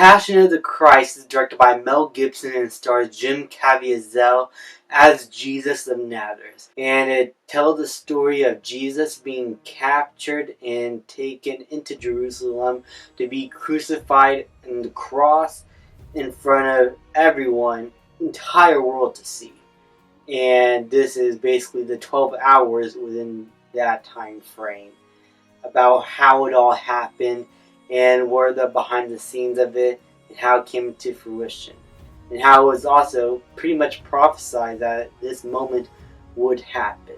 Passion of the Christ is directed by Mel Gibson and stars Jim Caviezel as Jesus of Nazareth. And it tells the story of Jesus being captured and taken into Jerusalem to be crucified on the cross in front of everyone, entire world to see. And this is basically the 12 hours within that time frame about how it all happened and where the behind the scenes of it and how it came to fruition. And how it was also pretty much prophesied that this moment would happen.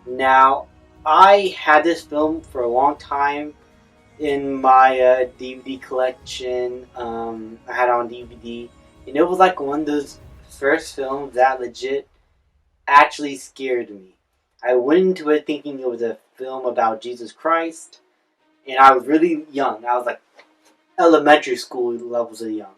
Now, I had this film for a long time in my DVD collection. I had it on DVD. And it was like one of those first films that legit actually scared me. I went into it thinking it was a film about Jesus Christ. And I was really young. I was like elementary school levels of young.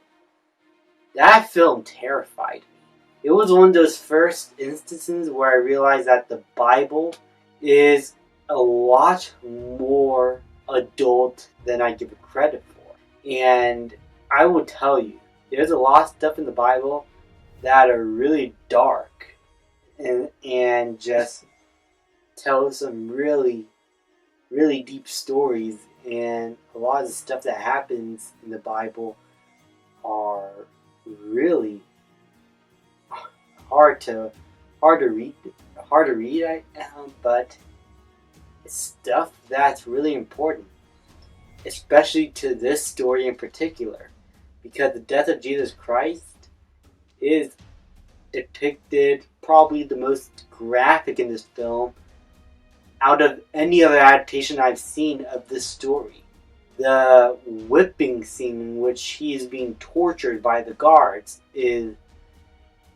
That film terrified me. It was one of those first instances where I realized that the Bible is a lot more adult than I give it credit for. And I will tell you, there's a lot of stuff in the Bible that are really dark and just tell some really deep stories, and a lot of the stuff that happens in the Bible are really hard to read, but it's stuff that's really important, especially to this story in particular, because the death of Jesus Christ is depicted probably the most graphic in this film out of any other adaptation I've seen of this story. The whipping scene in which he is being tortured by the guards is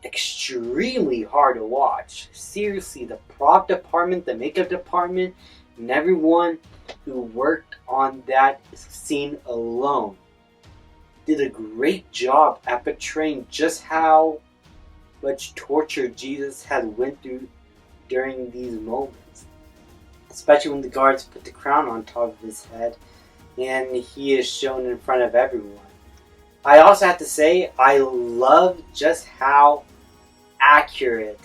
extremely hard to watch. Seriously, the prop department, the makeup department, and everyone who worked on that scene alone did a great job at portraying just how much torture Jesus had went through during these moments. Especially when the guards put the crown on top of his head and he is shown in front of everyone. I also have to say, I love just how accurate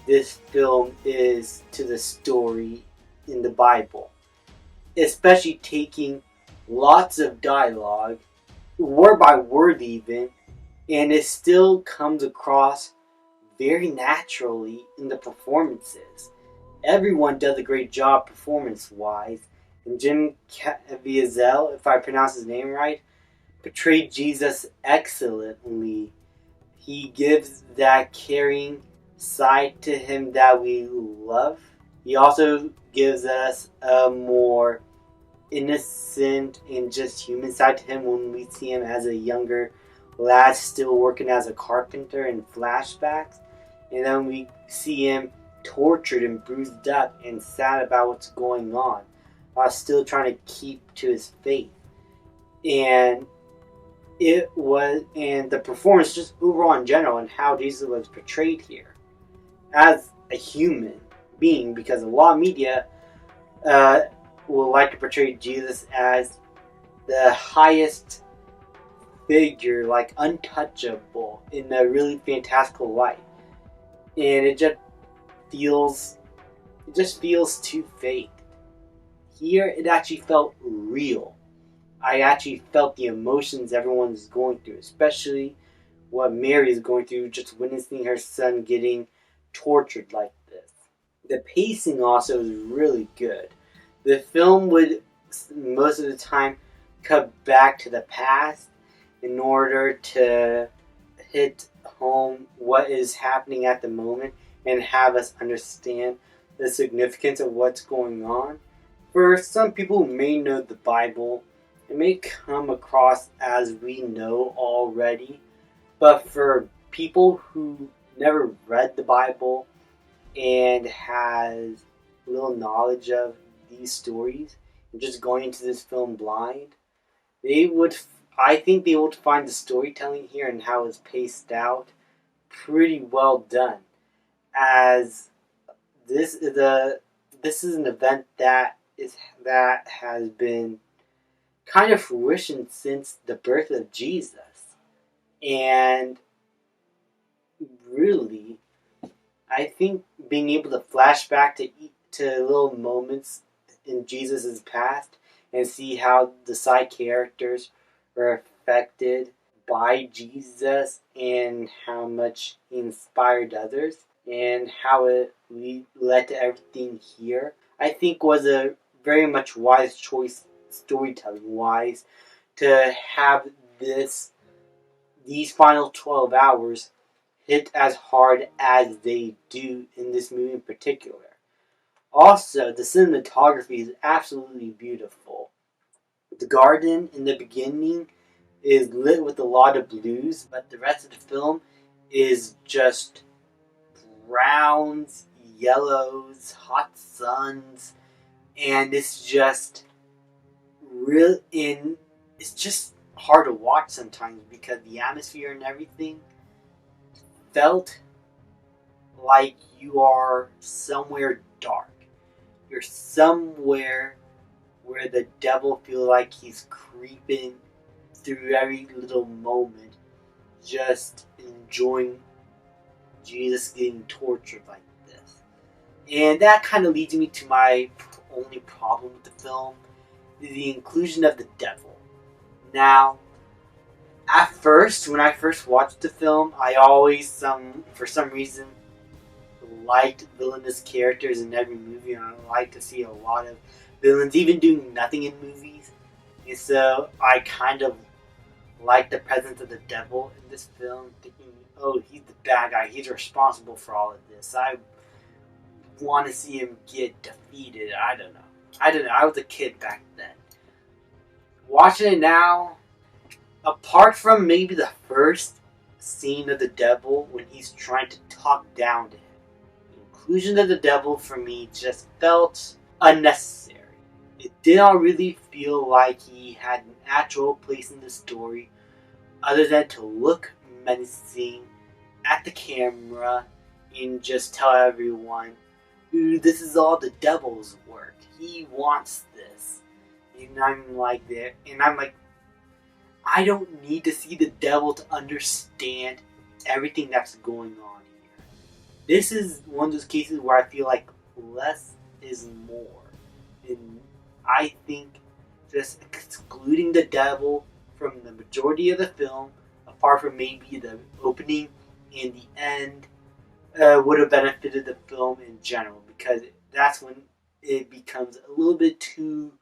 this film is to the story in the Bible. Especially taking lots of dialogue, word by word even, and it still comes across very naturally in the performances. Everyone does a great job performance-wise, and Jim Caviezel, if I pronounce his name right, portrayed Jesus excellently. He gives that caring side to him that we love. He also gives us a more innocent and just human side to him when we see him as a younger lad still working as a carpenter in flashbacks. And then we see him tortured and bruised up and sad about what's going on while still trying to keep to his faith. And the performance just overall in general and how Jesus was portrayed here as a human being, because a lot of media will like to portray Jesus as the highest figure, like untouchable in a really fantastical light. And it just feels too fake. Here, it actually felt real. I actually felt the emotions everyone is going through, especially what Mary is going through, just witnessing her son getting tortured like this. The pacing also is really good. The film would, most of the time, cut back to the past in order to hit home what is happening at the moment and have us understand the significance of what's going on. For some people who may know the Bible, it may come across as we know already, but for people who never read the Bible and has little knowledge of these stories and just going into this film blind, I think they would find the storytelling here and how it's paced out pretty well done, as this is an event that has been kind of fruition since the birth of Jesus. And really, I think being able to flash back to little moments in Jesus' past and see how the side characters were affected by Jesus and how much he inspired others and how it led to everything here, I think was a very much wise choice, storytelling wise, to have these final 12 hours hit as hard as they do in this movie in particular. Also, the cinematography is absolutely beautiful. The garden in the beginning is lit with a lot of blues, but the rest of the film is just browns, yellows, hot suns, and it's just hard to watch sometimes because the atmosphere and everything felt like you are somewhere dark. You're somewhere where the devil feels like he's creeping through every little moment, just enjoying Jesus getting tortured like this. And that kind of leads me to my only problem with the film, the inclusion of the devil. Now, at first, when I first watched the film, I always, for some reason, liked villainous characters in every movie, and I like to see a lot of villains even doing nothing in movies. And so I kind of like the presence of the devil in this film, thinking, oh, he's the bad guy, he's responsible for all of this. I want to see him get defeated. I don't know. I was a kid back then. Watching it now, apart from maybe the first scene of the devil when he's trying to talk down to him, the inclusion of the devil for me just felt unnecessary. It did not really feel like he had an actual place in the story other than to look menacing at the camera and just tell everyone, ooh, this is all the devil's work. He wants this. And I'm like, I don't need to see the devil to understand everything that's going on here. This is one of those cases where I feel like less is more. And I think just excluding the devil from the majority of the film, apart from maybe the opening and the end, would have benefited the film in general, because that's when it becomes a little bit too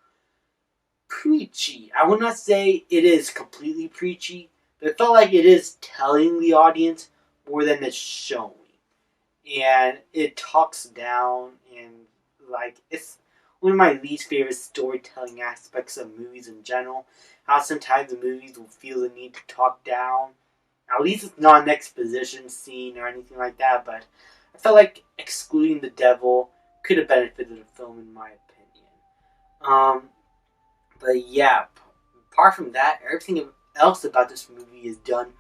preachy. I will not say it is completely preachy, but it felt like it is telling the audience more than it's showing. And it talks down, and like, it's one of my least favorite storytelling aspects of movies in general. How sometimes the movies will feel the need to talk down. At least it's not an exposition scene or anything like that, but I felt like excluding the devil could have benefited the film in my opinion. But yeah, apart from that, everything else about this movie is done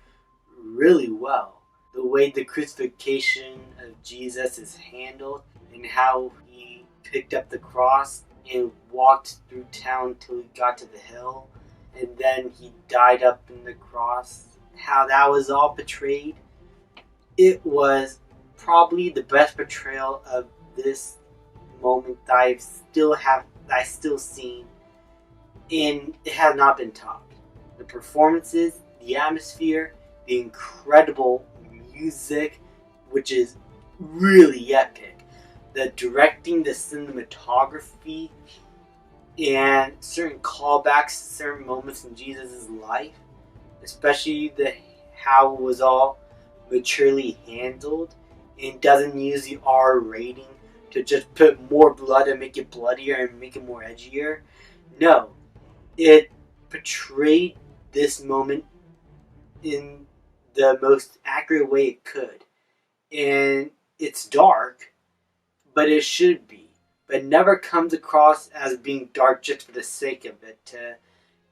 really well. The way the crucifixion of Jesus is handled, and how he picked up the cross and walked through town till he got to the hill, and then he died up in the cross. How that was all portrayed, it was probably the best portrayal of this moment that I still seen, and it has not been topped. The performances, the atmosphere, the incredible music, which is really epic, the directing, the cinematography, and certain callbacks to certain moments in Jesus' life, especially how it was all maturely handled and doesn't use the R rating to just put more blood and make it bloodier and make it more edgier. No, it portrayed this moment in the most accurate way it could. And it's dark, but it should be. But it never comes across as being dark just for the sake of it, to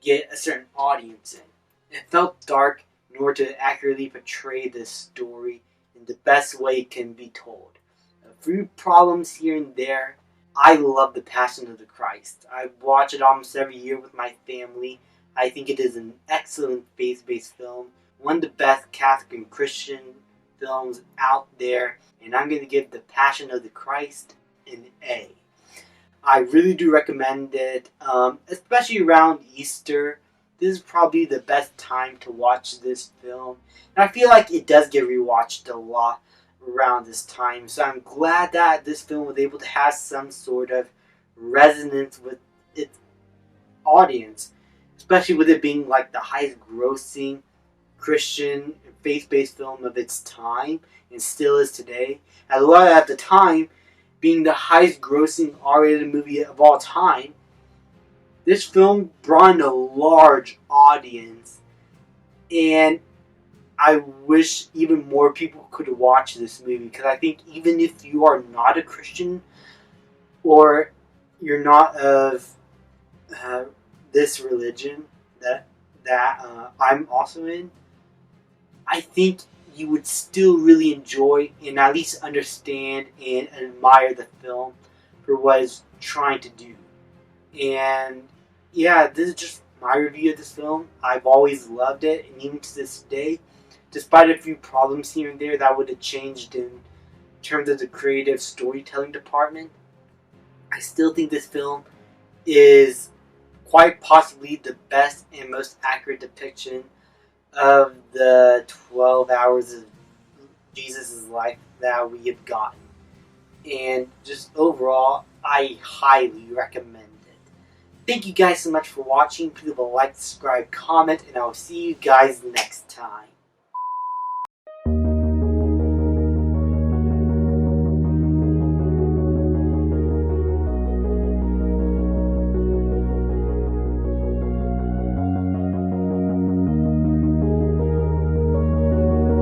get a certain audience in. It felt dark in order to accurately portray this story in the best way it can be told. A few problems here and there, I love The Passion of the Christ. I watch it almost every year with my family. I think it is an excellent faith-based film. One of the best Catholic and Christian films out there. And I'm going to give The Passion of the Christ an A. I really do recommend it, especially around Easter. This is probably the best time to watch this film. And I feel like it does get rewatched a lot around this time. So I'm glad that this film was able to have some sort of resonance with its audience. Especially with it being like the highest grossing Christian faith-based film of its time. And still is today. As well at the time, being the highest grossing R-rated movie of all time, this film brought in a large audience, and I wish even more people could watch this movie, because I think even if you are not a Christian or you're not of this religion that I'm also in, I think you would still really enjoy and at least understand and admire the film for what it's trying to do. And yeah, this is just my review of this film. I've always loved it, and even to this day, despite a few problems here and there that would have changed in terms of the creative storytelling department, I still think this film is quite possibly the best and most accurate depiction of the 12 hours of Jesus' life that we have gotten. And just overall, I highly recommend it. Thank you guys so much for watching. Please leave a like, subscribe, comment, and I'll see you guys next time.